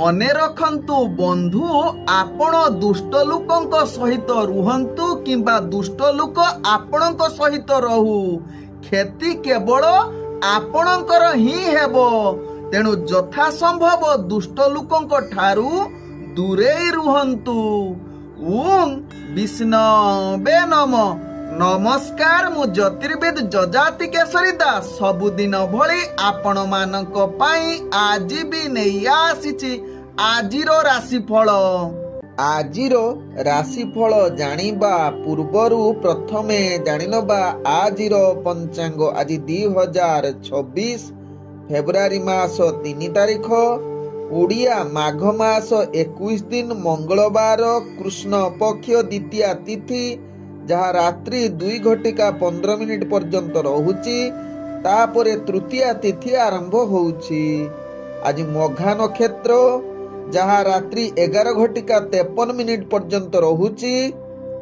ମନେ ରଖନ୍ତୁ ବନ୍ଧୁ, ଆପଣ ଦୁଷ୍ଟ ଲୋକଙ୍କ ସହିତ ରୁହନ୍ତୁ କିମ୍ବା ଦୁଷ୍ଟ ଲୋକ ଆପଣଙ୍କ ସହିତ ରହୁ, କ୍ଷତି କେବଳ ଆପଣଙ୍କର ହିଁ ହେବ। ତେଣୁ ଯଥାସମ୍ଭବ ଦୁଷ୍ଟ ଲୋକଙ୍କ ଠାରୁ ଦୂରେଇ ରୁହନ୍ତୁ। ଓಂ ବିଷ୍ଣବେ ନମଃ। ନମସ୍କାର, ମୁଁ ଜ୍ୟୋତିର୍ବିଦ ଯଯାତି କେଶରୀ ଦାସ ସବୁଦିନ ଭଳି ଆପଣମାନଙ୍କ ପାଇଁ ଆଜି ବି ନେଇ ଆସିଛି ଆଜିର ରାଶିଫଳ। ଆଜିର ରାଶିଫଳ ଜାଣିବା ପୂର୍ବରୁ ପ୍ରଥମେ ଜାଣିନେବା ଆଜିର ପଞ୍ଚାଙ୍ଗ। ଆଜି 2026 ଫେବୃଆରୀ ମାସ 3 ତାରିଖ, ଓଡ଼ିଆ ମାଘ ମାସ 21 ଦିନ, ମଙ୍ଗଳବାର, କୃଷ୍ଣ ପକ୍ଷ ଦ୍ୱିତୀୟା ତିଥି, ଯାହା ରାତ୍ରି 2:15 ପର୍ଯ୍ୟନ୍ତ ରହୁଛି। ତାପରେ ତୃତୀୟା ତିଥି ଆରମ୍ଭ ହେଉଛି। ଆଜି ମଘା ନକ୍ଷତ୍ର, ଯାହା ରାତ୍ରି 11:53 ପର୍ଯ୍ୟନ୍ତ ରହୁଛି।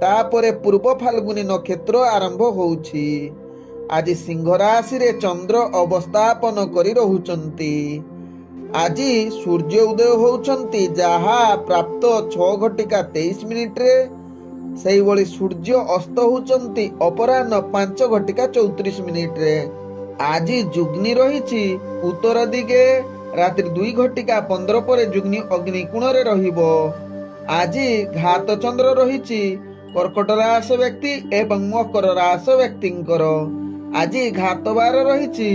ତାପରେ ପୂର୍ବ ଫାଲ୍ଗୁନୀ ନକ୍ଷତ୍ର ଆରମ୍ଭ ହେଉଛି। ଆଜି ସିଂହ ରାଶିରେ ଚନ୍ଦ୍ର ଅବସ୍ଥାପନ କରି ରହୁଛନ୍ତି। ଆଜି ସୂର୍ଯ୍ୟ ଉଦୟ ହେଉଛନ୍ତି, ଯାହା ପ୍ରାପ୍ତ 6:23। ସେହିଭଳି ସୂର୍ଯ୍ୟ ଅସ୍ତ ହେଉଛନ୍ତି ଅପରାହ୍ନ 5:34। ଆଜି ଯୁଗ୍ନି ରହିଛି ଉତ୍ତର ଦିଗେ, ରାତ୍ରି 2:15 ପରେ ଯୁଗ୍ନି ଅଗ୍ନି କୋଣରେ ରହିବ। ଆଜି ଘାତ ଚନ୍ଦ୍ର ରହିଛି କର୍କଟ ରାଶି ବ୍ୟକ୍ତି ଏବଂ ମକର ରାଶି ବ୍ୟକ୍ତିଙ୍କର। ଆଜି ଘାତ ବାର ରହିଛି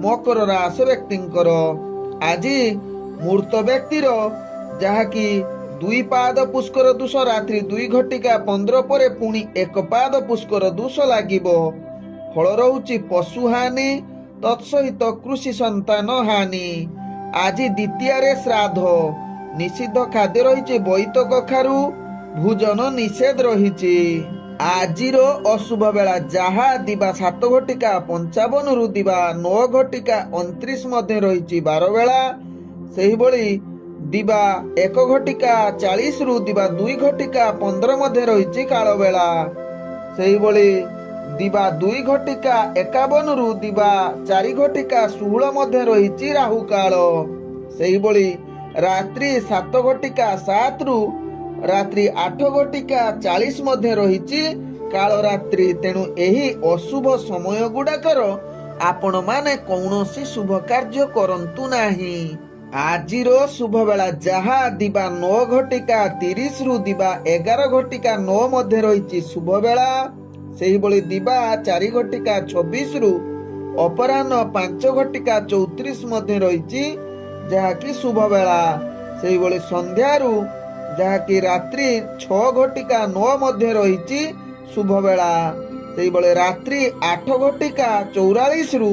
ମକର ରାଶି ବ୍ୟକ୍ତିଙ୍କର। ଆଜି ମୂର୍ତ୍ତ ବ୍ୟକ୍ତିର, ଯାହାକି 2 ପାଦ ପୁଷ୍କର ଦୋଷ, ରାତ୍ରି 2:15 ପରେ ପୁଣି 1 ପାଦ ପୁଷ୍କର ଦୋଷ ଲାଗିବ। ଫଳ ରହୁଛି ପଶୁ ହାନି, ତତ୍ସହିତ କୃଷି ସନ୍ତାନ ହାନି। ଆଜି ଦ୍ୱିତୀୟାରେ ଶ୍ରାଦ୍ଧ। ନିଷିଦ୍ଧ ଖାଦ୍ୟ ରହିଛି ବୋଇତ କଖାରୁ, ଭୋଜନ ନିଷେଧ ରହିଛି। ଆଜିର ଅଶୁଭ ବେଳା, ଯାହା ଦିବା 7:55 ଦିବା 9:29 ମଧ୍ୟ ରହିଛି ବାର ବେଳା। ସେହିଭଳି ଦିବା 1:40 ଦିବା 2:15 ମଧ୍ୟ ରହିଛି କାଳ ବେଳା। ସେହିଭଳି ଦିବା 2:51 ଦିବା 4:16 ମଧ୍ୟ ରହିଛି ରାହୁ କାଳ। ସେହିଭଳି ରାତ୍ରି 7:07 ରାତ୍ରି 8:40 ମଧ୍ୟ ରହିଛି କାଳ ରାତ୍ରି। ତେଣୁ ଏହି ଅଶୁଭ ସମୟ ଗୁଡାକର ଆପଣମାନେ କୌଣସି ଶୁଭ କାର୍ଯ୍ୟ କରନ୍ତୁ ନାହିଁ। ଆଜିର ଶୁଭ ବେଳା, ଯାହା ଦିବା 9:30 ଦିବା 11:09 ମଧ୍ୟ ରହିଛି ଶୁଭ ବେଳା। ସେହିଭଳି ଦିବା 4:26 ଅପରାହ୍ନ 5:34 ମଧ୍ୟ ରହିଛି, ଯାହାକି ଶୁଭ ବେଳା। ସେହିଭଳି ସନ୍ଧ୍ୟାରୁ, ଯାହାକି ରାତ୍ରି 6:09 ମଧ୍ୟ ରହିଛି ଶୁଭ ବେଳା। ସେହିଭଳି ରାତ୍ରି 8:44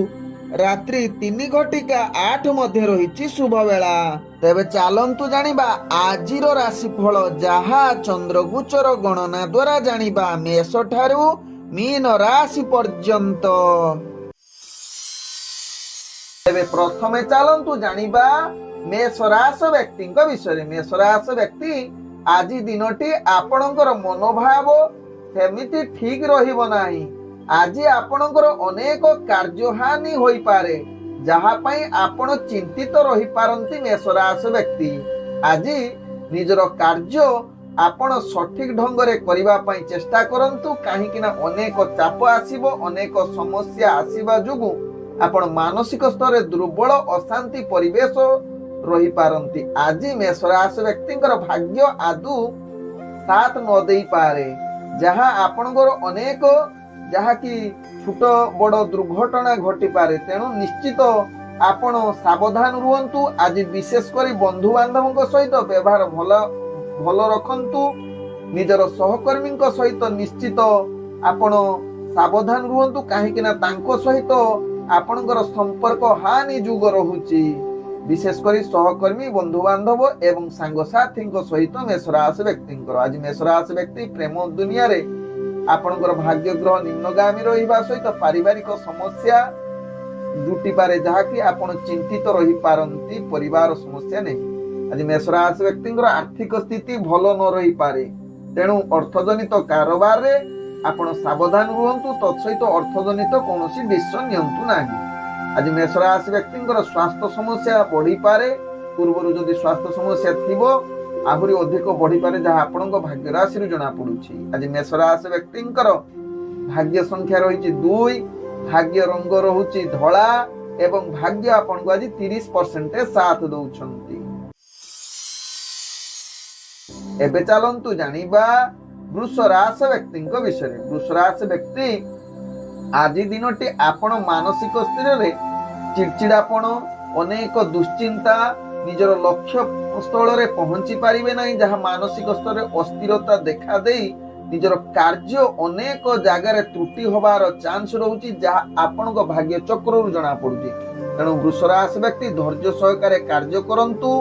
ରାତ୍ରି 3:08 ମଧ୍ୟ ରହିଛି ଶୁଭ ବେଳା। ତେବେ ଚାଲନ୍ତୁ ଜାଣିବା ଆଜିର ରାଶିଫଳ, ଯାହା ଚନ୍ଦ୍ରଗୋଚର ଗଣନା ଦ୍ୱାରା ଜାଣିବା ମେଷ ଠାରୁ ମୀନ ରାଶି ପର୍ଯ୍ୟନ୍ତ। ତେବେ ପ୍ରଥମେ ଚାଲନ୍ତୁ ଜାଣିବା ମେଷ ରାଶି ବ୍ୟକ୍ତିଙ୍କ ବିଷୟରେ। ମେଷ ରାଶି ବ୍ୟକ୍ତି, ଆଜି ଦିନଟି ଆପଣଙ୍କର ମନୋଭାବ ସେମିତି ଠିକ ରହିବ ନାହିଁ। ଆଜି ଆପଣଙ୍କର ଅନେକ କାର୍ଯ୍ୟହାନି ହୋଇପାରେ, ଯାହା ପାଇଁ ଆପଣ ଚିନ୍ତିତ ରହିପାରନ୍ତି। ମେଷ ରାଶି ବ୍ୟକ୍ତି, ଆଜି ନିଜର କାର୍ଯ୍ୟ ଆପଣ ସଠିକ ଢଙ୍ଗରେ କରିବା ପାଇଁ ଚେଷ୍ଟା କରନ୍ତୁ, କାହିଁକି ନା ଅନେକ ଚାପ ଆସିବ, ଅନେକ ସମସ୍ୟା ଆସିବା ଯୋଗୁଁ ଆପଣ ମାନସିକ ସ୍ତରରେ ଦୁର୍ବଳ, ଅଶାନ୍ତି ପରିବେଶ ରହିପାରନ୍ତି। ଆଜି ମେଷ ରାଶି ବ୍ୟକ୍ତିଙ୍କର ଭାଗ୍ୟ ଆଦୌ ସାଥ ନ ଦେଇପାରେ, ଯାହା ଆପଣଙ୍କର ଅନେକ, ଯାହାକି ଛୋଟ ବଡ଼ ଦୁର୍ଘଟଣା ଘଟିପାରେ। ତେଣୁ ନିଶ୍ଚିତ ଆପଣ ସାବଧାନ ରୁହନ୍ତୁ। ଆଜି ବିଶେଷ କରି ବନ୍ଧୁବାନ୍ଧବଙ୍କ ସହିତ ବ୍ୟବହାର ଭଲ ରଖନ୍ତୁ। ନିଜର ସହକର୍ମୀଙ୍କ ସହିତ ନିଶ୍ଚିତ ଆପଣ ସାବଧାନ ରୁହନ୍ତୁ, କାହିଁକି ନା ତାଙ୍କ ସହିତ ଆପଣଙ୍କର ସମ୍ପର୍କ ହାନି ଯୁଗ ରହୁଛି। ବିଶେଷ କରି ସହକର୍ମୀ, ବନ୍ଧୁବାନ୍ଧବ ଏବଂ ସାଙ୍ଗସାଥୀଙ୍କ ସହିତ ମେଷ ରାଶି ବ୍ୟକ୍ତିଙ୍କର। ଆଜି ମେଷ ରାଶି ବ୍ୟକ୍ତି ପ୍ରେମ ଦୁନିଆରେ ଆପଣଙ୍କର ଭାଗ୍ୟ ଗ୍ରହ ନିମ୍ନଗାମୀ ରହିବା ସହିତ ପାରିବାରିକ ସମସ୍ୟା ଜୁଟିପାରେ, ଯାହାକି ଆପଣ ଚିନ୍ତିତ ରହିପାରନ୍ତି ପରିବାର ସମସ୍ୟା ନେଇ। ଆଜି ମେଷ ରାଶି ବ୍ୟକ୍ତିଙ୍କର ଆର୍ଥିକ ସ୍ଥିତି ଭଲ ନ ରହିପାରେ, ତେଣୁ ଅର୍ଥଜନିତ କାରବାରରେ ଆପଣ ସାବଧାନ ରୁହନ୍ତୁ। ତତ୍ସହିତ ଅର୍ଥଜନିତ କୌଣସି ଡିସିସନ ନିଅନ୍ତୁ ନାହିଁ। ଆଜି ମେଷ ରାଶି ବ୍ୟକ୍ତିଙ୍କର ସ୍ୱାସ୍ଥ୍ୟ ସମସ୍ୟା ବଢିପାରେ, पूर्व जदि स्वास्थ्य समस्या थिबो आहुरी अधिक बढ़ी पारे जहाँ आपण भाग्य राशि जना पड़ुछि। आज मेष राशि व्यक्तिंकर भाग्य संख्या रही 2, भाग्य रंग रहुछि धला एवं भाग्य आपण को आज 30% साथ दउछंती। एबे चलंतु जानिबा वृष राशि व्यक्तिंक विषय। वृष राशि व्यक्ति आज दिनटी आपण मानसिक स्तर रे चिड़चिड़ापण अनेक दुश्चिंता निजर लक्ष्य स्थल रे पहुंची पारिबे नहीं, जहाँ मानसिक स्तर रे अस्थिरता देखा देई निजर कार्य अनेक जगार त्रुटि होबार चांस रहुछि, जहाँ आपण भाग्य चक्र जना पड़ुछि। तेणु वृष राशि व्यक्ति धैर्य सहकारे कार्य करंतु,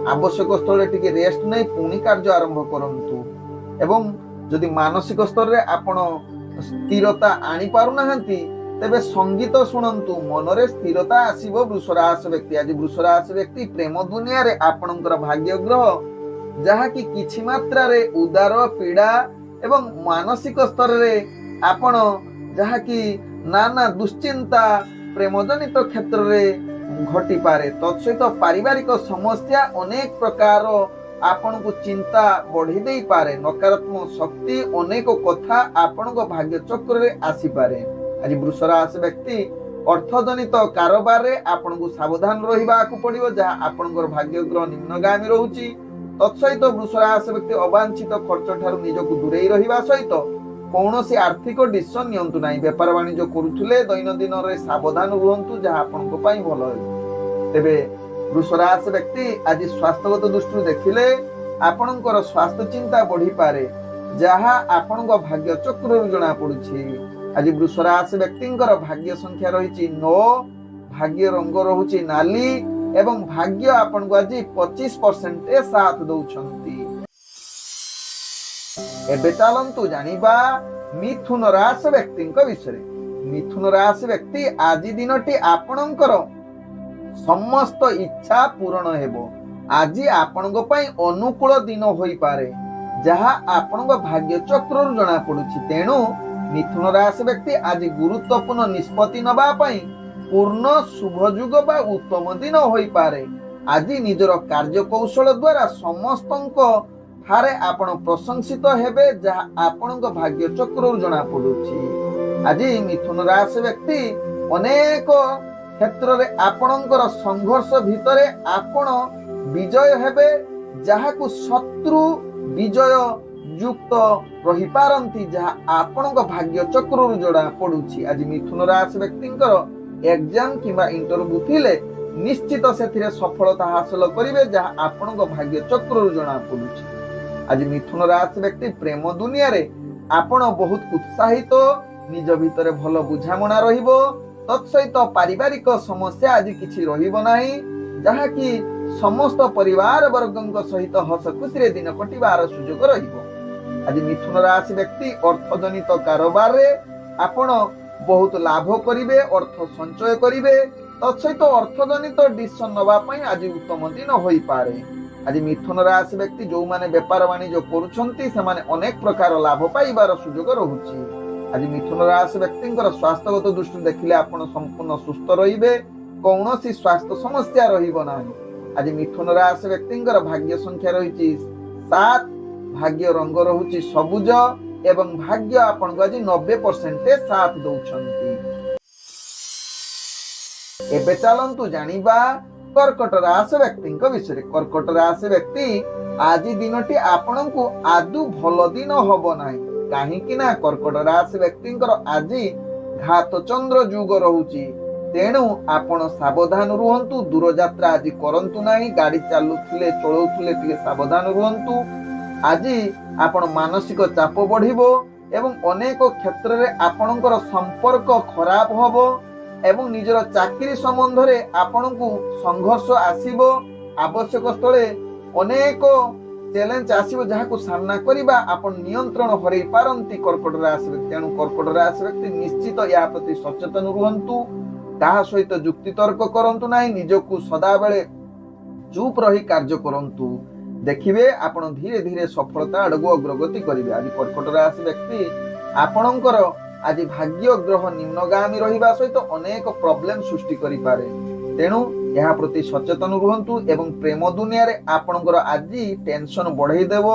आवश्यक स्थल टिके रेस्ट नहीं पुणी कार्य आरंभ करंतु। एवं जदि मानसिक स्तर रे आपण स्थिरता आनी पारु नाहंती तेबे संगीत शुणंतु, मनरे स्थिरता आसीबो वृष राशि व्यक्ति। आज वृष राशि व्यक्ति प्रेम दुनिया रे आपणकर भाग्य ग्रह जहा कि किछि मात्रा रे उदार पीड़ा एवं मानसिक स्तर रे आपण जहा कि नाना दुश्चिंता प्रेम जनित क्षेत्र रे घटी पारे। तत्सहित पारिवारिक समस्या अनेक प्रकार आपण को चिंता बढ़ी दे पारे। नकारात्मक शक्ति अनेक कथा आपण भाग्य चक्र रे आसी पारे। आज वृष राशि व्यक्ति अर्थजनित कारोबार रे आपण को सावधान रहिबा को पड़िबो, जहाँ आपणकर भाग्य ग्रह निम्नगामी रहउची। तत्सहित वृष राशि व्यक्ति अवांछित खर्च ठारू निजको दूरेई रहिबा सहित कौनसी आर्थिक डिसिजन नियंतु नाही। व्यापार वाणिज्य करुथुले दैनंदिन रे सावधान रुहंतु, जहाँ आपणको पई भलो हे। तेबे वृष राशि व्यक्ति आज स्वास्थ्यगत दृष्टि देखिले आपणकर स्वास्थ्य चिंता बढ़ी पारे, जहाँ आपणको भाग्य चक्र जना पड़ुछि। आज वृष राशि व्यक्तिंकर भाग्य संख्या रही 9, भाग्य रंग रहुछि नाली एवं भाग्य आपण को आज 25% साथ दउछंती। एबे चलंतु जानिबा मिथुन राशि व्यक्तिंक विषय। मिथुन राशि व्यक्ति आज दिनटी आपणकर समस्त इच्छा पूर्ण हेबो। आज आपणको पई अनुकूल दिन होई पारे, जहाँ आपणको भाग्य चक्र जना पड़ुछि। तेणु मिथुन राशि व्यक्ति आज गुरुत्वपूर्ण निष्पत्ति नबा पई पूर्ण शुभ युग बा उत्तम दिन होई पारे। आज निजर कार्य कौशल द्वारा समस्तंको ठारे आपण प्रशंसित हेबे, जहाँ आपणको भाग्य चक्र जना पड़ुछि। आज मिथुन राशि व्यक्ति अनेक क्षेत्र रे आपणकर संघर्ष भितरे आपण विजय हेबे, जहाँ को शत्रु विजय युक्त रही पारंती, जहाँ आपणको भाग्य चक्र जोड़ा पड़ुछि। आज मिथुन राशि व्यक्तिंकर एग्जाम किंबा इंटरव्यू थिले निश्चित सेथिरे सफलता हासिल करिवे, जहाँ आपणको भाग्य चक्र जना पड़ुछि। आज मिथुन राशि व्यक्ति प्रेम दुनिया रे आपण बहुत उत्साहित, निज भितरे भलो बुझामणा रहिबो। तत्सहित पारिवारिक समस्या आज किछि रहिबो नाही, जहाँ कि समस्त परिवार वर्गଙ୍କ सहित हस खुशी रे दिन कटिबार सुयोग रहिबो। आज मिथुन राशि व्यक्ति अर्थजनित कारोबार रे आपण बहुत लाभ करिवे, अर्थ संचय करिवे। तत्सहित अर्थजनित डिसिजन नबा पई आज उत्तम दिन होई पारे। आज मिथुन राशि व्यक्ति जो माने व्यापार वाणिज्य करूछंती से माने अनेक प्रकार लाभ पाइबार सुयोग रहुछि। आज मिथुन राशि व्यक्तिंकर स्वास्थ्यगत दृष्टि देखिले आपण संपूर्ण सुस्थ रहिबे, कौनसी स्वास्थ्य समस्या रहिबो नाही। आज मिथुन राशि व्यक्तिंकर भाग्य संख्या रही 7, भाग्य रंग रहुछि सबुज एवं भाग्य आपण को आज 90% साथ दउछंती। एबे चलंतु जानिबा कर्कट राशि व्यक्तिंक विषय। कर्कट राशि व्यक्ति आज दिनटी आपणको आदु भलो दिन होबो नाही, काहेकि ना कर्कट राशि व्यक्तिंकर आज घात चंद्र युग रहुछि। तेणु आपण सावधान रुहंतु, दूर यात्रा आज करंतु नाही। गाड़ी चालुथिले चलौथिले टिके सावधान रुहंतु। आज आपण मानसिक चाप बढ़िबो एवं अनेक क्षेत्र रे आपणकर संपर्क खराब होबो एवं निजर चाकरी संबंध रे आपणको संघर्ष आसीबो। आवश्यक स्थले अनेक चैलेंज आसीबो, जहाँ को सामना करिबा आपण नियंत्रण हरई पारंती कर्कट राशि व्यक्ति। तेणु कर्कट राशि व्यक्ति निश्चित या प्रति सचेतन रुहंतु, ताहा सहित जुक्ति तर्क करंतु नाही। निजको सदा बेले चुप रही कार्य करंतु, देखिबे आपण धीरे धीरे सफलता आडगु अग्रगति करिवे। आज कर्कट राशि व्यक्ति आपणकर आज भाग्य ग्रह निम्नगामी रहिबा सहित अनेक प्रॉब्लम सृष्टि करि पारे। तेणु ଏହା ପ୍ରତି ସଚେତନ ରୁହନ୍ତୁ ଏବଂ ପ୍ରେମ ଦୁନିଆରେ ଆପଣଙ୍କର ଆଜି ଟେନସନ ବଢେଇ ଦେବ,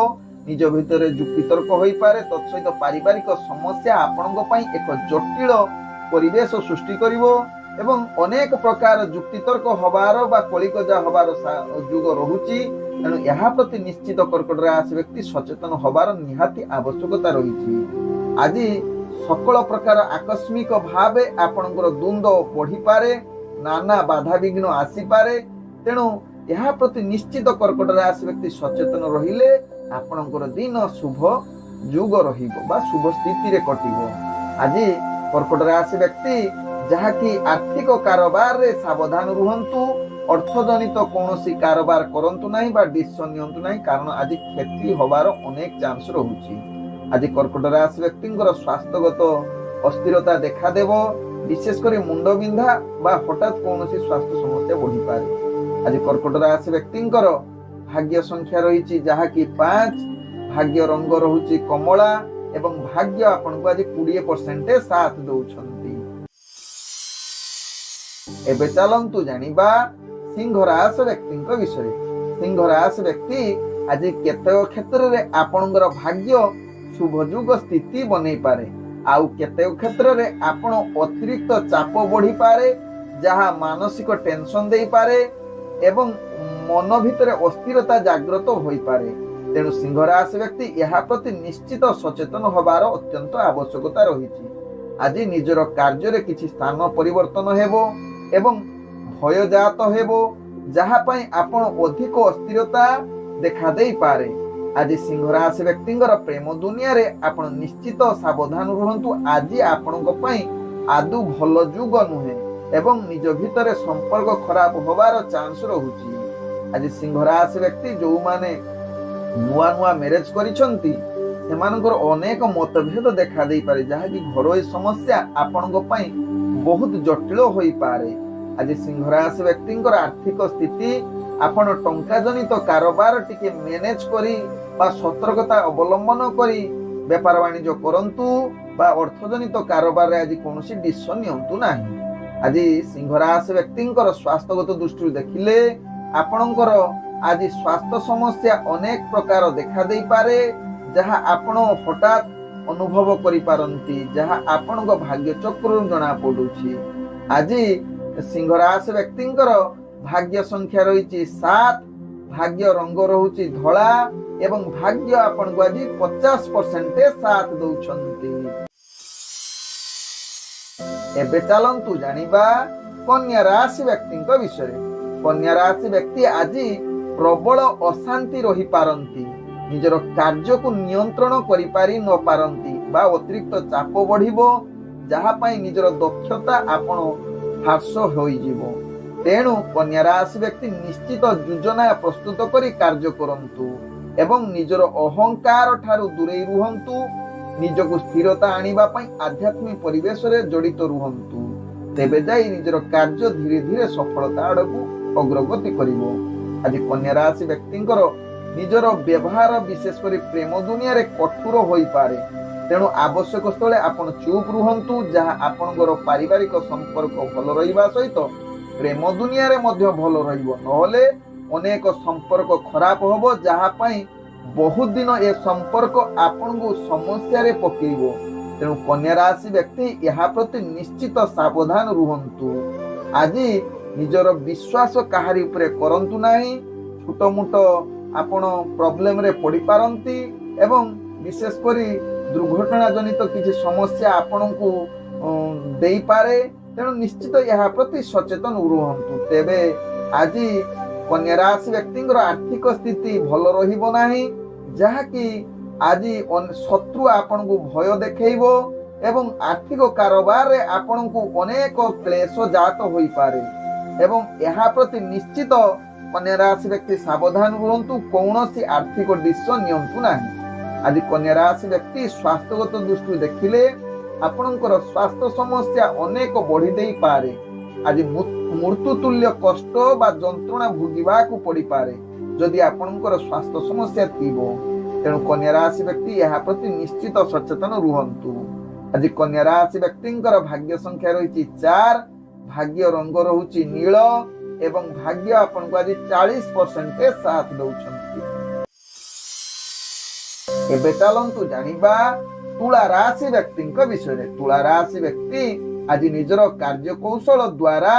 ନିଜ ଭିତରେ ଯୁକ୍ତିତର୍କ ହୋଇପାରେ, ତତ୍ସହିତ ପାରିବାରିକ ସମସ୍ୟା ଆପଣଙ୍କ ପାଇଁ ଏକ ଜଟିଳ ପରିବେଶ ସୃଷ୍ଟି କରିବ ଏବଂ ଅନେକ ପ୍ରକାର ଯୁକ୍ତିତର୍କ ହବାର ବା କଳିକଜା ହବାର ଯୁଗ ରହୁଛି। ତେଣୁ ଏହା ପ୍ରତି ନିଶ୍ଚିତ କର୍କଟ ରାଶି ବ୍ୟକ୍ତି ସଚେତନ ହବାର ନିହାତି ଆବଶ୍ୟକତା ରହିଛି। ଆଜି ସକଳ ପ୍ରକାର ଆକସ୍ମିକ ଭାବେ ଆପଣଙ୍କର ଦ୍ୱନ୍ଦ୍ୱ ବଢିପାରେ, ନାନା ବାଧାବିଘ୍ନ ଆସିପାରେ। ତେଣୁ ଏହା ପ୍ରତି ନିଶ୍ଚିତ କର୍କଟ ରାଶି ବ୍ୟକ୍ତି ସଚେତନ ରହିଲେ ଆପଣଙ୍କର ଦିନ ଶୁଭ ଯୁଗ ରହିବ ବା ଶୁଭ ସ୍ଥିତିରେ କଟିବ। ଆଜି କର୍କଟ ରାଶି ବ୍ୟକ୍ତି ଯାହାକି ଆର୍ଥିକ କାରବାରରେ ସାବଧାନ ରୁହନ୍ତୁ, ଅର୍ଥଜନିତ କୌଣସି କାରବାର କରନ୍ତୁ ନାହିଁ ବା ଡିସିସନ ନିଅନ୍ତୁ ନାହିଁ, କାରଣ ଆଜି କ୍ଷତି ହବାର ଅନେକ ଚାନ୍ସ ରହୁଛି। ଆଜି କର୍କଟ ରାଶି ବ୍ୟକ୍ତିଙ୍କର ସ୍ୱାସ୍ଥ୍ୟଗତ ଅସ୍ଥିରତା ଦେଖାଦେବ, ବିଶେଷ କରି ମୁଣ୍ଡ ବିନ୍ଧା ବା ହଠାତ୍ କୌଣସି ସ୍ୱାସ୍ଥ୍ୟ ସମସ୍ୟା ବଢିପାରେ। ଆଜି କର୍କଟ ରାଶି ବ୍ୟକ୍ତିଙ୍କର ଭାଗ୍ୟ ସଂଖ୍ୟା ରହିଛି ଯାହାକି 5, ଭାଗ୍ୟ ରଙ୍ଗ ରହୁଛି କମଳା ଏବଂ ଭାଗ୍ୟ ଆପଣଙ୍କୁ ଆଜି 20% ସାଥ ଦଉଛନ୍ତି। ଏବେ ଚାଲନ୍ତୁ ଜାଣିବା ସିଂହ ରାଶି ବ୍ୟକ୍ତିଙ୍କ ବିଷୟରେ। ସିଂହ ରାଶି ବ୍ୟକ୍ତି ଆଜି କେତେକ କ୍ଷେତ୍ରରେ ଆପଣଙ୍କର ଭାଗ୍ୟ ଶୁଭ ଯୁଗ ସ୍ଥିତି ବନେଇ ପାରେ, ଆଉ କେତେକ କ୍ଷେତ୍ରରେ ଆପଣ ଅତିରିକ୍ତ ଚାପ ବଢିପାରେ, ଯାହା ମାନସିକ ଟେନସନ ଦେଇପାରେ ଏବଂ ମନ ଭିତରେ ଅସ୍ଥିରତା ଜାଗ୍ରତ ହୋଇପାରେ। ତେଣୁ ସିଂହ ରାଶି ବ୍ୟକ୍ତି ଏହା ପ୍ରତି ନିଶ୍ଚିତ ସଚେତନ ହବାର ଅତ୍ୟନ୍ତ ଆବଶ୍ୟକତା ରହିଛି। ଆଜି ନିଜର କାର୍ଯ୍ୟରେ କିଛି ସ୍ଥାନ ପରିବର୍ତ୍ତନ ହେବ ଏବଂ ଭୟ ଜାତ ହେବ, ଯାହା ପାଇଁ ଆପଣ ଅଧିକ ଅସ୍ଥିରତା ଦେଖା ଦେଇପାରେ। ଆଜି ସିଂହ ରାଶି ବ୍ୟକ୍ତିଙ୍କର ପ୍ରେମ ଦୁନିଆରେ ଆପଣ ନିଶ୍ଚିତ ସାବଧାନ ରୁହନ୍ତୁ। ଆଜି ଆପଣଙ୍କ ପାଇଁ ଆଦୌ ଭଲ ଯୁଗ ନୁହେଁ ଏବଂ ନିଜ ଭିତରେ ସମ୍ପର୍କ ଖରାପ ହବାର ଚାନ୍ସ ରହୁଛି। ଆଜି ସିଂହ ରାଶି ବ୍ୟକ୍ତି ଯୋଉମାନେ ନୂଆ ନୂଆ ମ୍ୟାରେଜ କରିଛନ୍ତି ସେମାନଙ୍କର ଅନେକ ମତଭେଦ ଦେଖା ଦେଇପାରେ, ଯାହାକି ଘରୋଇ ସମସ୍ୟା ଆପଣଙ୍କ ପାଇଁ ବହୁତ ଜଟିଳ ହୋଇପାରେ। ଆଜି ସିଂହ ରାଶି ବ୍ୟକ୍ତିଙ୍କର ଆର୍ଥିକ ସ୍ଥିତି ଆପଣ ଟଙ୍କା ଜନିତ କାରବାର ଟିକେ ମ୍ୟାନେଜ କରି ବା ସତର୍କତା ଅବଲମ୍ବନ କରି ବେପାର ବାଣିଜ୍ୟ କରନ୍ତୁ ବା ଅର୍ଥଜନିତ କାରବାରରେ ଆଜି କୌଣସି ଡିସିସନ ନିଅନ୍ତୁ ନାହିଁ। ଆଜି ସିଂହ ରାଶି ବ୍ୟକ୍ତିଙ୍କର ସ୍ୱାସ୍ଥ୍ୟଗତ ଦୃଷ୍ଟିରୁ ଦେଖିଲେ ଆପଣଙ୍କର ଆଜି ସ୍ୱାସ୍ଥ୍ୟ ସମସ୍ୟା ଅନେକ ପ୍ରକାର ଦେଖା ଦେଇପାରେ, ଯାହା ଆପଣ ହଠାତ୍ ଅନୁଭବ କରିପାରନ୍ତି, ଯାହା ଆପଣଙ୍କ ଭାଗ୍ୟ ଚକ୍ରରୁ ଜଣା ପଡୁଛି। ଆଜି ସିଂହ ରାଶି ବ୍ୟକ୍ତିଙ୍କର ଭାଗ୍ୟ ସଂଖ୍ୟା ରହିଛି 7, ଭାଗ୍ୟ ରଙ୍ଗ ରହୁଛି ଧଳା ଏବଂ ଭାଗ୍ୟ ଆପଣଙ୍କୁ ଆଜି 50% ସାଥ ଦଉଛନ୍ତି। ଏବେ ଚାଲନ୍ତୁ ଜାଣିବା କନ୍ୟା ରାଶି ବ୍ୟକ୍ତିଙ୍କ ବିଷୟରେ। କନ୍ୟା ରାଶି ବ୍ୟକ୍ତି ଆଜି ପ୍ରବଳ ଅଶାନ୍ତି ରହିପାରନ୍ତି, ନିଜର କାର୍ଯ୍ୟକୁ ନିୟନ୍ତ୍ରଣ କରିପାରି ନ ପାରନ୍ତି ବା ଅତିରିକ୍ତ ଚାପ ବଢିବ, ଯାହା ପାଇଁ ନିଜର ଦକ୍ଷତା ଆପଣ ହ୍ରାସ ହୋଇଯିବ। ତେଣୁ କନ୍ୟା ରାଶି ବ୍ୟକ୍ତି ନିଶ୍ଚିତ ଯୋଜନା ପ୍ରସ୍ତୁତ କରି କାର୍ଯ୍ୟ କରନ୍ତୁ ଏବଂ ନିଜର ଅହଙ୍କାର ଠାରୁ ଦୂରେଇ ରୁହନ୍ତୁ। ନିଜକୁ ସ୍ଥିରତା ଆଣିବା ପାଇଁ ଆଧ୍ୟାତ୍ମିକ ପରିବେଶରେ ଜଡିତ ରୁହନ୍ତୁ, ତେବେ ଯାଇ ନିଜର କାର୍ଯ୍ୟ ଧୀରେ ଧୀରେ ସଫଳତା ଆଡକୁ ଅଗ୍ରଗତି କରିବ। ଆଜି କନ୍ୟା ରାଶି ବ୍ୟକ୍ତିଙ୍କର ନିଜର ବ୍ୟବହାର ବିଶେଷ କରି ପ୍ରେମ ଦୁନିଆରେ କଠୋର ହୋଇପାରେ, ତେଣୁ ଆବଶ୍ୟକ ସ୍ଥଳେ ଆପଣ ଚୁପ୍ ରୁହନ୍ତୁ, ଯାହା ଆପଣଙ୍କର ପାରିବାରିକ ସମ୍ପର୍କ ଭଲ ରହିବା ସହିତ ପ୍ରେମ ଦୁନିଆରେ ମଧ୍ୟ ଭଲ ରହିବ। ନହେଲେ ଅନେକ ସମ୍ପର୍କ ଖରାପ ହବ, ଯାହା ପାଇଁ ବହୁତ ଦିନ ଏ ସମ୍ପର୍କ ଆପଣଙ୍କୁ ସମସ୍ୟାରେ ପକେଇବ। ତେଣୁ କନ୍ୟା ରାଶି ବ୍ୟକ୍ତି ଏହା ପ୍ରତି ନିଶ୍ଚିତ ସାବଧାନ ରୁହନ୍ତୁ। ଆଜି ନିଜର ବିଶ୍ୱାସ କାହାରି ଉପରେ କରନ୍ତୁ ନାହିଁ, ଛୋଟ ମୋଟ ଆପଣ ପ୍ରୋବ୍ଲେମରେ ପଡିପାରନ୍ତି ଏବଂ ବିଶେଷ କରି ଦୁର୍ଘଟଣା ଜନିତ କିଛି ସମସ୍ୟା ଆପଣଙ୍କୁ ଦେଇପାରେ। ତେଣୁ ନିଶ୍ଚିତ ଏହା ପ୍ରତି ସଚେତନ ରୁହନ୍ତୁ। ତେବେ ଆଜି କନ୍ୟା ରାଶି ବ୍ୟକ୍ତିଙ୍କର ଆର୍ଥିକ ସ୍ଥିତି ଭଲ ରହିବ ନାହିଁ, ଯାହାକି ଆଜି ଶତ୍ରୁ ଆପଣଙ୍କୁ ଭୟ ଦେଖେଇବ ଏବଂ ଆର୍ଥିକ କାରବାରରେ ଆପଣଙ୍କୁ ଅନେକ କ୍ଲେଶ ଜାତ ହୋଇପାରେ ଏବଂ ଏହା ପ୍ରତି ନିଶ୍ଚିତ କନ୍ୟା ରାଶି ବ୍ୟକ୍ତି ସାବଧାନ ରୁହନ୍ତୁ, କୌଣସି ଆର୍ଥିକ ଡିସିସନ ନିଅନ୍ତୁ ନାହିଁ। ଆଜି କନ୍ୟା ରାଶି ବ୍ୟକ୍ତି ସ୍ୱାସ୍ଥ୍ୟଗତ ଦୃଷ୍ଟିରୁ ଦେଖିଲେ ଆପଣଙ୍କର ସ୍ୱାସ୍ଥ୍ୟ ସମସ୍ୟା ଅନେକ ବଢି ଦେଇପାରେ। ଆଜି ମୃତ୍ୟୁ ତୁଲ୍ୟ କଷ୍ଟ ବା ଯନ୍ତ୍ରଣା ଭୋଗିବାକୁ ପଡିପାରେ ଯଦି ଆପଣଙ୍କର ସ୍ୱାସ୍ଥ୍ୟ ସମସ୍ୟା ଥିବ। ତେଣୁ କନ୍ୟା ରାଶି ବ୍ୟକ୍ତି ଏହା ପ୍ରତି ନିଶ୍ଚିତ ସଚେତନ ରୁହନ୍ତୁ। ଆଜି କନ୍ୟା ରାଶି ବ୍ୟକ୍ତିଙ୍କର ଭାଗ୍ୟ ସଂଖ୍ୟା ରହିଛି 4, ଭାଗ୍ୟ ରଙ୍ଗ ରହୁଛି ନୀଳ एवं भाग्य आपनको आज 40% साथ दउछंती। एबे चलंतु जानिबा तुला राशि व्यक्तिଙ୍କ विषय। तुला राशि व्यक्ति आज निजर कार्य कौशल द्वारा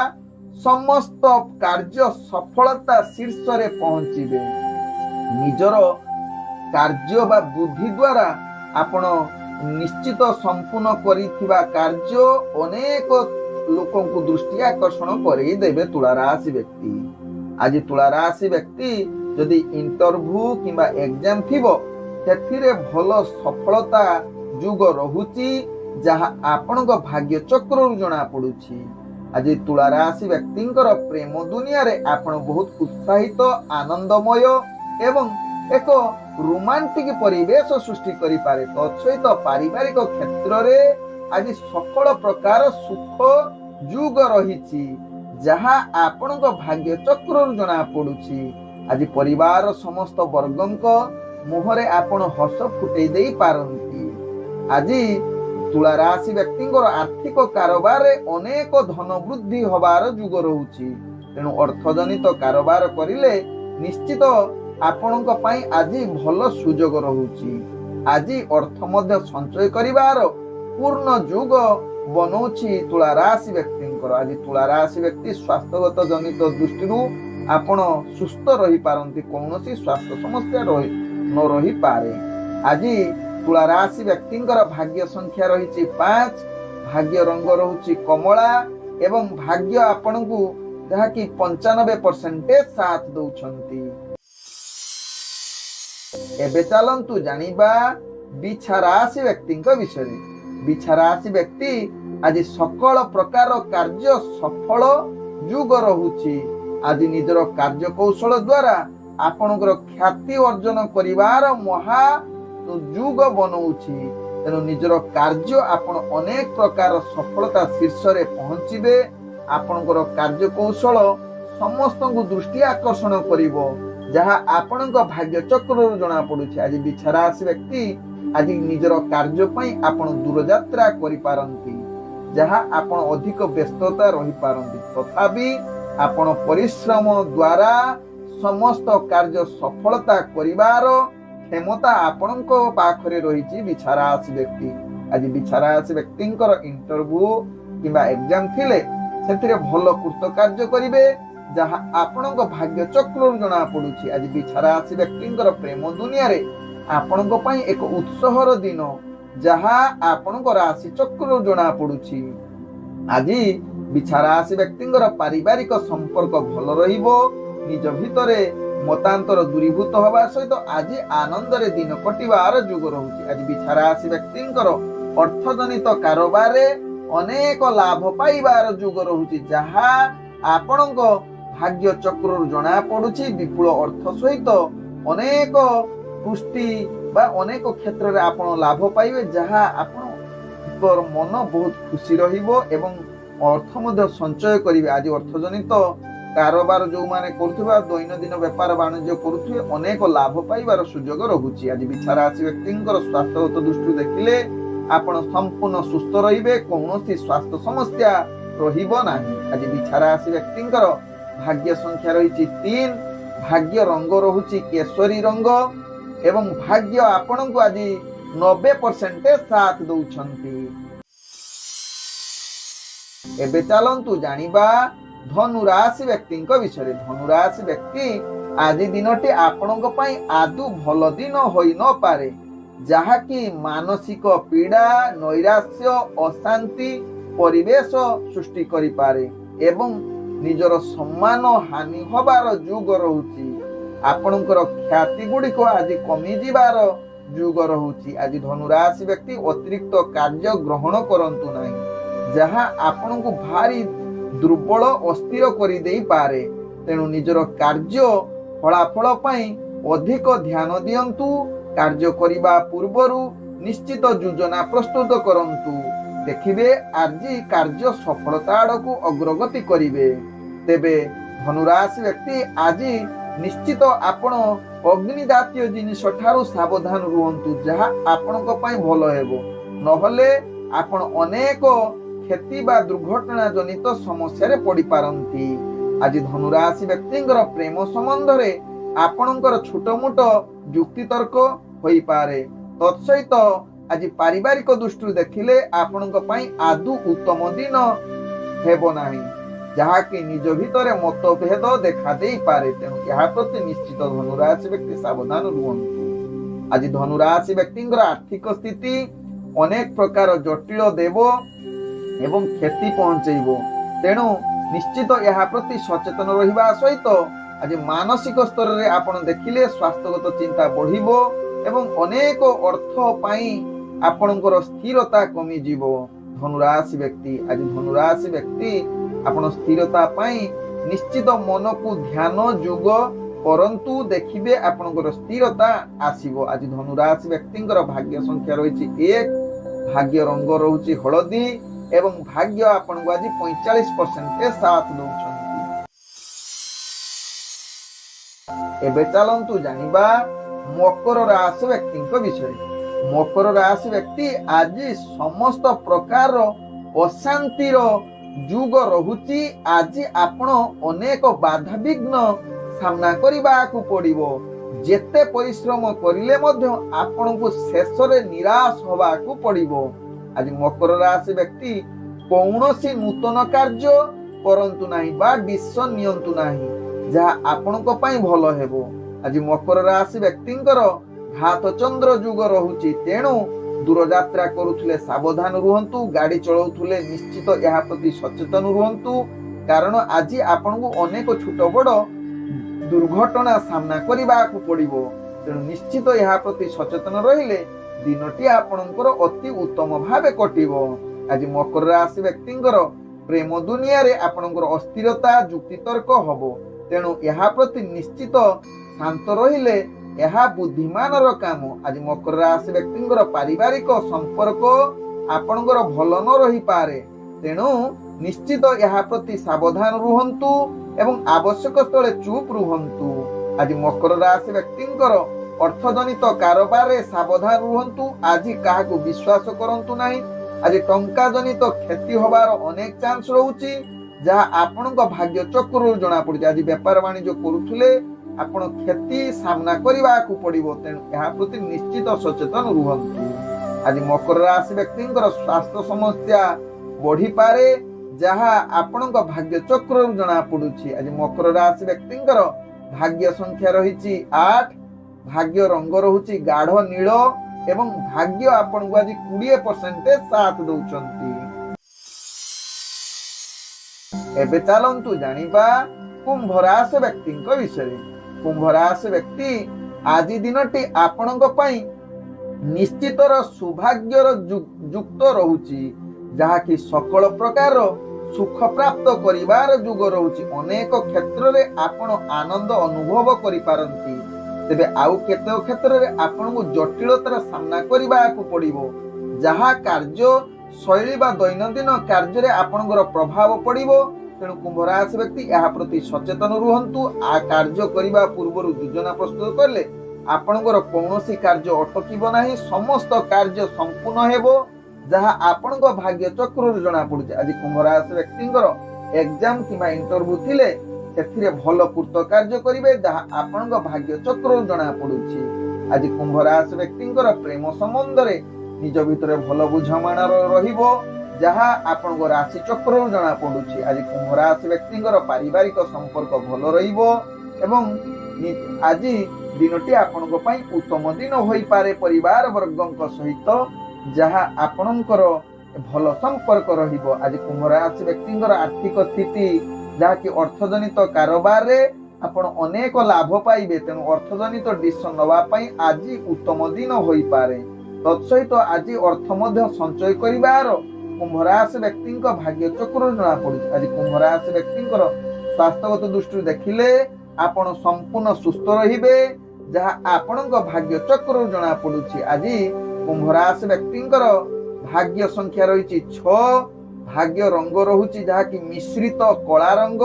समस्त कार्य सफलता शीर्ष रे पहुंचीबे। निजर कार्य बा बुद्धि द्वारा आपण निश्चित संपूर्ण करिथिबा कार्य अनेक लोकों को दृष्टि आकर्षण करई देबे तुला राशि व्यक्ति। आज तुला राशि व्यक्ति यदि इंटरव्यू किंबा एग्जाम थिबो सेथिरे भल सफलता जुग रहुची जहा आपनक भाग्य चक्र जना पडुची। आज तुला राशि व्यक्तिंकर प्रेम दुनिया रे आपण बहुत उत्साहित आनंदमय एवं एक रोमांटिक परिवेश सृष्टि करि पारे। तत्सहित पारिवारिक क्षेत्र रे आज सकल प्रकार सुख जुग रहिछि जहा आपनक भाग्य चक्र जना पडुछि। आज परिवार समस्त वर्गंक मुहरे आपण हस फुटै देई पारंती। आज तुला राशि व्यक्तिंकर आर्थिक कारोबार रे अनेक धन वृद्धि होबार जुग रहुछि। तेणु अर्थजनित कारोबार करिले निश्चित आपनक पई आज भल सुयोग रहुछि। आज अर्थ मध्य संचय करिवार पूर्ण जुग बनौछि तुला राशि व्यक्तिंकर। आज तुला राशि व्यक्ति स्वास्थ्यगत जनित दृष्टि आपण सुस्थ रही पारंती, कौनसी स्वास्थ्य समस्या न रही पारे। आज तुला राशि व्यक्तिंकर भाग्य संख्या रही 5, भाग्य रंग रहुछि कमला एवं भाग्य आपनकु जहा कि 95% साथ दउछंती। एबे चलंतु जानिबा बिछा राशि व्यक्तिंक विषय। बिछा राशि व्यक्ति आज सकल प्रकार कार्य सफल जुग रहुछि। आज निजर कार्य कौशल द्वारा आपनकर ख्याति अर्जन करिवार महा जुग बनौछि। तेणु निजर कार्य आपण अनेक प्रकार सफलता शीर्ष रे पहुंचीबे। आपनकर कार्य कौशल समस्त को दृष्टि आकर्षण करिवो जहा आपनक भाग्य चक्र जना पडुछि। आज बिछा राशि व्यक्ति आज निजर कार्य पई आपण दूर यात्रा करि पारंती जहा आपण अधिक व्यस्तता रही पारंती। तथापि आपण परिश्रम द्वारा समस्त कार्य सफलता करिवार क्षमता आपणक पाखरे रहिछि बिछा राशि व्यक्ति। आज बिछा राशि व्यक्तिंकर इंटरव्यू किंबा एग्जाम थिले सेथिरे भल कृत कार्य करिवे जहा आपणक भाग्य चक्र जना पडुछि। आज बिछा राशि व्यक्तिंकर प्रेम दुनिया रे आपणक पई एक उत्सहर दिन जहा आपणक राशि चक्र जना पडुछि। आज बिछा राशि व्यक्तिंकर पारिवारिक संपर्क भल रहिबो। निज भितरे मतांतर दूरीभूत होबा सहित आज आनंद रे दिन कटिबार जुग रहुछि। आज बिछा राशि व्यक्तिंकर अर्थजनित कारोबार रे अनेक लाभ पाइबार जुग रहुछि जहा आपणक भाग्य चक्र जना पडुछि। विपुल अर्थ सहित अनेक पुष्टि बा अनेक क्षेत्र रे आपण लाभ पाइबे जहा आपण मन बहुत खुशी रहिबो एवं अर्थ मध्य संचय करिवे। आज अर्थजनित कारोबार जो माने करुवा दैनंदिन व्यापार वाणिज्य करुवे अनेक लाभ पाइबार सुयोग रहुछि। आज बिछा राशि व्यक्तिंकर स्वास्थ्यगत दृष्टि देखिले आपण संपूर्ण सुस्थ रहिबे, कौनसी स्वास्थ्य समस्या रहिबो नाही। आज बिछा राशि व्यक्तिंकर भाग्य संख्या रही 3, भाग्य रंग रहुछि केसरी रंग एवं भाग्य आपणको आज 90% साथ दउछंती। एबे चलंतु जानिबा धनु राशि व्यक्तिंक विषय। धनु राशि व्यक्ति आज दिनटी आपणक पई आदु भल दिन होई न पारे जहा कि मानसिक पीड़ा नैराश्य अशांति परिवेश सृष्टि करि पारे एवं निजर सम्मान हानि होबार जुग रहुछि। आपणकर ख्याति गुडी को आज कमी जिबार जुग रहुछि। आज धनु राशि व्यक्ति अतिरिक्त कार्य ग्रहण करंतु नाही जहा आपणको भारी दुर्बल अस्थिर करि देई पारे। तेणु निजर कार्य फलाफल पई अधिक ध्यान दियंतु। कार्य करिबा पूर्वरु निश्चित योजना प्रस्तुत करंतु। देखिबे आज कार्य सफलता आड़कू अग्रगति करिवे। तेबे धनुराशि व्यक्ति आज निश्चित आपण अग्निदातीय जिनिस ठारू सावधान रुहंतु जहा आपणक पई भलो हेबो, नहले आपण अनेक क्षति बा दुर्घटना जनित समस्या रे पड़ी पारंती। आज धनुराशि व्यक्ति प्रेम संबंध में आपणकर छोट मोट युक्ति तर्क होई पारे। तत्सहित आज पारिवारिक दृष्टि देखिले आपण आदु उत्तम दिन हेबो नाही, जहाँकि निज भितर मतभेद देखा दे पारे। तेणु यह प्रति निश्चित धनुराशि व्यक्ति सावधान रुहंतु। आज धनुराशि व्यक्ति आर्थिक स्थिति अनेक प्रकार जटिल देव एवं क्षति पहुंचेब। तेणु निश्चित यह प्रति सचेतन रहिबा सहित आज मानसिक स्तर रे आपण देखिले स्वास्थ्यगत चिंता बढ़िबो एवं अनेक अर्थ पाई आपणकर स्थिरता कमी जीवो। धनुराशि व्यक्ति आज धनुराशि व्यक्ति आपण स्थिरता पाई निश्चित मन को ध्यान जुग परंतु देखिबे आपणकर स्थिरता आसीबो। आज धनुराशि व्यक्तिंकर भाग्य संख्या रहिछि 1, भाग्य रंग रहुछि हळदी एवं भाग्य आपणको आज 45% साथ दउछन्ति। एबे चलंतु जानिबा मकर राशि व्यक्ति विषय। मकर राशि व्यक्ति आज समस्त प्रकार अशांतिर जुग रहुची। आज आपण अनेक बाधा विघ्न सामना करबा को पड़िबो। जेते परिश्रम करिले मध्य आपण को शेष रे निराश होबा को पड़िबो। आज मकर राशि व्यक्ति कौनसी नूतन कार्य करंतु नाही बा डिसिजन नियंतु नाही जहा आपणको पई भलो हेबो। आज मकर राशि व्यक्तिंकर घात चंद्र जुग रहुची। तेणु दूर यात्रा करुथुले सावधान रुहंतु। गाड़ी चलाउथुले निश्चित यह प्रति सचेतन रुहंतु, कारण आज आपणको अनेक छोट बड़ दुर्घटना सामना करबा को पड़िबो। तेणु निश्चित यह प्रति सचेतन रहिले दिनटी आपणकर अति उत्तम भावे कटिबो। आज मकर राशि व्यक्तिंकर प्रेम दुनिया रे आपणकर अस्थिरता युक्ति तर्क हबो। तेणु यह प्रति निश्चित शांत रहिले यह बुद्धिमान काम। आज मकर राशि व्यक्तिंकर पारिवारिक संपर्क आपणकर भल न रही पारे। तेणु निश्चित यह प्रति सावधान रुहंतु एवं आवश्यक स्थले चुप रुहंतु। आज मकर राशि व्यक्तिंकर अर्थजनित कारोबार रे सावधान रुहंतु। आज काहाकु विश्वास करंतु नाही। आज टंका जनित क्षति होबार अनेक चांस रहउची, जहा आपणक भाग्य चक्र जना पड़े। आज व्यापार वाणिज्य करुथुले आपण क्षति सामना करबा को पड़िबो। तेणु यह प्रति निश्चित सचेतन रुहंतु। आज मकर राशि व्यक्तिंकर स्वास्थ्य समस्या बढ़ी पारे, जहा आपणक भाग्य चक्र जना पड़ुछि। आज मकर राशि व्यक्तिंकर भाग्य संख्या रहिछि 8, भाग्य रंग रहुछि गाढ़ नील एवं भाग्य आपणको आज 20% साथ दउछन्ति। एबे चलंतु जानिबा कुंभ राशि व्यक्ति विषय। कुंभ राशि व्यक्ति आज दिनटी आपणको पई निश्चितर सौभाग्यर युक्त रहुछि, जहा कि सकल प्रकार सुख प्राप्त करिवार जुग रहुछि। अनेक क्षेत्र रे आपण आनंद अनुभव करि पारंती। तेबे आउ केते क्षेत्र रे आपण को जटिलतार सामना करिबा को पड़िबो, जहा कार्य शैली बा दैनंदिन कार्य रे आपणकर प्रभाव पड़िबो। तेणु कुंभ राशि व्यक्ति यह प्रति सचेतन रुहंतु। आ कार्य करिबा पूर्व योजना प्रस्तुत करले आपणकर कौनसी कार्य अटकिबो नाही। समस्त कार्य संपूर्ण हेबो, जहा आपणको भाग्य चक्र जना पड़ुछि। आज कुंभ राशि व्यक्तिंकर एग्जाम किबा इंटरव्यू थिले सेथिरे भल पूर्त कार्य करिवे, जहा आपणको भाग्य चक्र जना पड़ुछि। आज कुंभ राशि व्यक्तिंकर प्रेम संबंध रे निज भितरे भल बुझामणा रहिबो, जहा आपणको राशि चक्र जना पड़ुछि। आज कुंभ राशि व्यक्तिंकर पारिवारिक संपर्क भल रहिबो एवं आज दिनटी आपणको पई उत्तम दिन होई पारे परिवार वर्गक सहित, जहा आपणकर भल संपर्क रहिबो। आज कुंभ राशि व्यक्तिंकर आर्थिक स्थिति जहा कि अर्थजनित कारोबार रे आपण अनेक लाभ पाइबे। तेणु अर्थजनित डिसिजन नवा पई आज उत्तम दिन होई पारे। तत्सहित आज अर्थ मध्य संचय करिवार कुंभ राशि व्यक्तिंक भाग्य चक्र जना पड़ुछि। आज कुंभ राशि व्यक्तिंकर स्वास्थ्यगत दृष्टि देखिले आपण संपूर्ण सुस्थ रहिबे, जहा आपणक भाग्य चक्र जना पड़ुछि। आज कुंभ राशि व्यक्तिंकर भाग्य संख्या रहिछि 6, भाग्य रंग रहुछि जहा कि मिश्रित कला रंग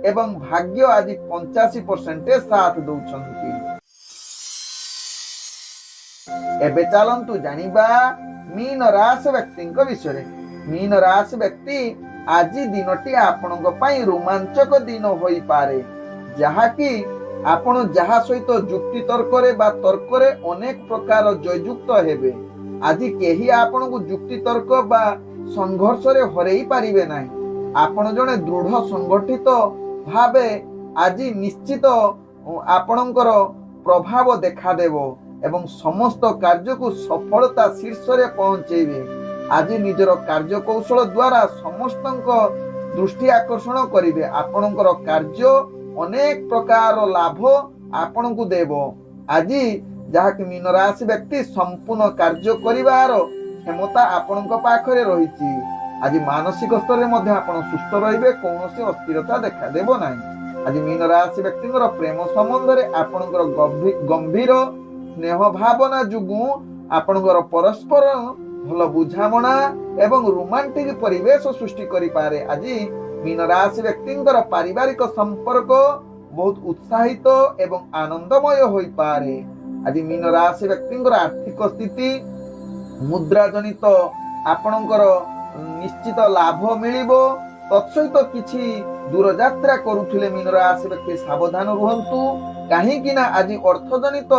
एवं भाग्य आज 85% साथ दउछन्ति। एबे चलंतु जानिबा मीन राशि व्यक्ति विषय। मीन राशि व्यक्ति ଆଜି ଦିନଟି ଆପଣଙ୍କ ପାଇଁ ରୋମାଞ୍ଚକ ଦିନ ହୋଇପାରେ, ଯାହାକି ଆପଣ ଯାହା ସହିତ ଯୁକ୍ତି ତର୍କରେ ବା ତର୍କରେ ଅନେକ ପ୍ରକାର ଜୟଯୁକ୍ତ ହେବେ। ଆଜି କେହି ଆପଣଙ୍କୁ ଯୁକ୍ତି ତର୍କ ବା ସଂଘର୍ଷରେ ହରେଇ ପାରିବେ ନାହିଁ। ଆପଣ ଜଣେ ଦୃଢ ସଂଗଠିତ ଭାବେ ଆଜି ନିଶ୍ଚିତ ଆପଣଙ୍କର ପ୍ରଭାବ ଦେଖାଦେବ ଏବଂ ସମସ୍ତ କାର୍ଯ୍ୟକୁ ସଫଳତା ଶୀର୍ଷରେ ପହଞ୍ଚେଇବେ। ଆଜି ନିଜର କାର୍ଯ୍ୟକୌଶଳ ଦ୍ୱାରା ସମସ୍ତଙ୍କ ଦୃଷ୍ଟି ଆକର୍ଷଣ କରିବେ। ଆପଣଙ୍କର କାର୍ଯ୍ୟ ଅନେକ ପ୍ରକାର ଲାଭ ଆପଣଙ୍କୁ ଦେବ। ଆଜି ଯାହାକି ମୀନ ରାଶି ବ୍ୟକ୍ତି ସମ୍ପୂର୍ଣ୍ଣ କାର୍ଯ୍ୟ କରିବାର କ୍ଷମତା ଆପଣଙ୍କ ପାଖରେ ରହିଛି। ଆଜି ମାନସିକ ସ୍ତରରେ ମଧ୍ୟ ଆପଣ ସୁସ୍ଥ ରହିବେ, କୌଣସି ଅସ୍ଥିରତା ଦେଖାଦେବ ନାହିଁ। ଆଜି ମୀନ ରାଶି ବ୍ୟକ୍ତିଙ୍କର ପ୍ରେମ ସମ୍ବନ୍ଧରେ ଆପଣଙ୍କର ଗମ୍ଭୀର ସ୍ନେହ ଭାବନା ଯୋଗୁଁ ଆପଣଙ୍କର ପରସ୍ପର ଭଲ ବୁଝାମଣା ଏବଂ ରୋମାଣ୍ଟିକ ପରିବେଶ ସୃଷ୍ଟି କରିପାରେ। ଆଜି ମୀନ ରାଶି ବ୍ୟକ୍ତିଙ୍କର ପାରିବାରିକ ସମ୍ପର୍କ ବହୁତ ଉତ୍ସାହିତ ଏବଂ ଆନନ୍ଦମୟ ହୋଇପାରେ। ଆଜି ମୀନ ରାଶି ବ୍ୟକ୍ତିଙ୍କର ଆର୍ଥିକ ସ୍ଥିତି ମୁଦ୍ରା ଜନିତ ଆପଣଙ୍କର ନିଶ୍ଚିତ ଲାଭ ମିଳିବ। ତତ୍ସହିତ କିଛି ଦୂରଯାତ୍ରା କରୁଥିଲେ ମୀନ ରାଶି ବ୍ୟକ୍ତି ସାବଧାନ ରୁହନ୍ତୁ, କାହିଁକି ନା ଆଜି ଅର୍ଥ ଜନିତ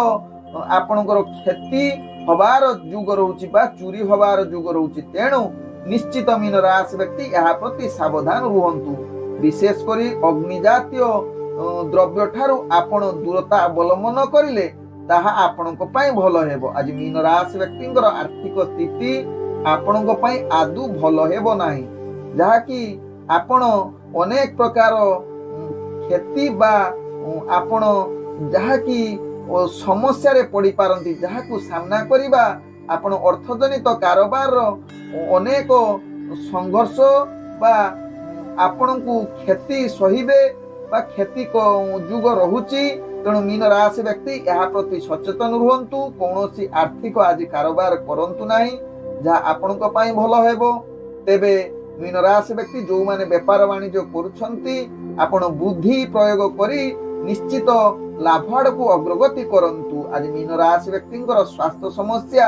ଆପଣଙ୍କର କ୍ଷତି ହବାର ଯୁଗ ରହୁଛି ବା ଚୋରି ହବାର ଯୁଗ ରହୁଛି। ତେଣୁ ନିଶ୍ଚିତ ମୀନ ରାଶି ବ୍ୟକ୍ତି ଏହା ପ୍ରତି ସାବଧାନ ରୁହନ୍ତୁ। ବିଶେଷ କରି ଅଗ୍ନି ଜାତୀୟ ଦ୍ରବ୍ୟ ଠାରୁ ଆପଣ ଦୂରତା ଅବଲମ୍ବନ କରିଲେ ତାହା ଆପଣଙ୍କ ପାଇଁ ଭଲ ହେବ। ଆଜି ମୀନ ରାଶି ବ୍ୟକ୍ତିଙ୍କର ଆର୍ଥିକ ସ୍ଥିତି ଆପଣଙ୍କ ପାଇଁ ଆଦୌ ଭଲ ହେବ ନାହିଁ, ଯାହାକି ଆପଣ ଅନେକ ପ୍ରକାର କ୍ଷତି ବା ଆପଣ ଯାହାକି ସମସ୍ୟାରେ ପଡ଼ିପାରନ୍ତି, ଯାହାକୁ ସାମ୍ନା କରିବା ଆପଣ ଅର୍ଥଜନିତ କାରବାରର ଅନେକ ସଂଘର୍ଷ ବା ଆପଣଙ୍କୁ କ୍ଷତି ସହିବେ ବା କ୍ଷତି ଯୁଗ ରହୁଛି। ତେଣୁ ମୀନ ରାଶି ବ୍ୟକ୍ତି ଏହା ପ୍ରତି ସଚେତନ ରୁହନ୍ତୁ। କୌଣସି ଆର୍ଥିକ ଆଜି କାରବାର କରନ୍ତୁ ନାହିଁ, ଯାହା ଆପଣଙ୍କ ପାଇଁ ଭଲ ହେବ। ତେବେ ମୀନ ରାଶି ବ୍ୟକ୍ତି ଯୋଉମାନେ ବେପାର ବାଣିଜ୍ୟ କରୁଛନ୍ତି, ଆପଣ ବୁଦ୍ଧି ପ୍ରୟୋଗ କରି ନିଶ୍ଚିତ ଲାଭ ଆଡ଼କୁ ଅଗ୍ରଗତି କରନ୍ତୁ। ଆଜି ମୀନ ରାଶି ବ୍ୟକ୍ତିଙ୍କର ସ୍ୱାସ୍ଥ୍ୟ ସମସ୍ୟା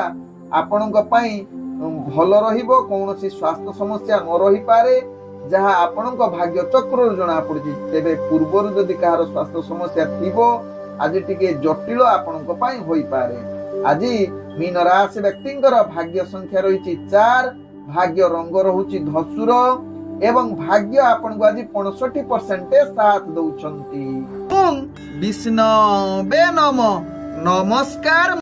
ଆପଣଙ୍କ ପାଇଁ ଭଲ ରହିବ। କୌଣସି ସ୍ୱାସ୍ଥ୍ୟ ସମସ୍ୟା ନ ରହିପାରେ, ଯାହା ଆପଣଙ୍କ ଭାଗ୍ୟ ଚକ୍ରରୁ ଜଣା ପଡୁଛି। ତେବେ ପୂର୍ବରୁ ଯଦି କାହାର ସ୍ୱାସ୍ଥ୍ୟ ସମସ୍ୟା ଥିବ, ଆଜି ଟିକେ ଜଟିଳ ଆପଣଙ୍କ ପାଇଁ ହୋଇପାରେ। ଆଜି ମୀନ ରାଶି ବ୍ୟକ୍ତିଙ୍କର ଭାଗ୍ୟ ସଂଖ୍ୟା ରହିଛି 4, ଭାଗ୍ୟ ରଙ୍ଗ ରହୁଛି ଧୂସର ଏବଂ ଭାଗ୍ୟ ଆପଣଙ୍କୁ ଆଜି 65% ସାଥ ଦଉଛନ୍ତି। ବିଷ୍ଣବେ ନମଃ। ନମସ୍କାର।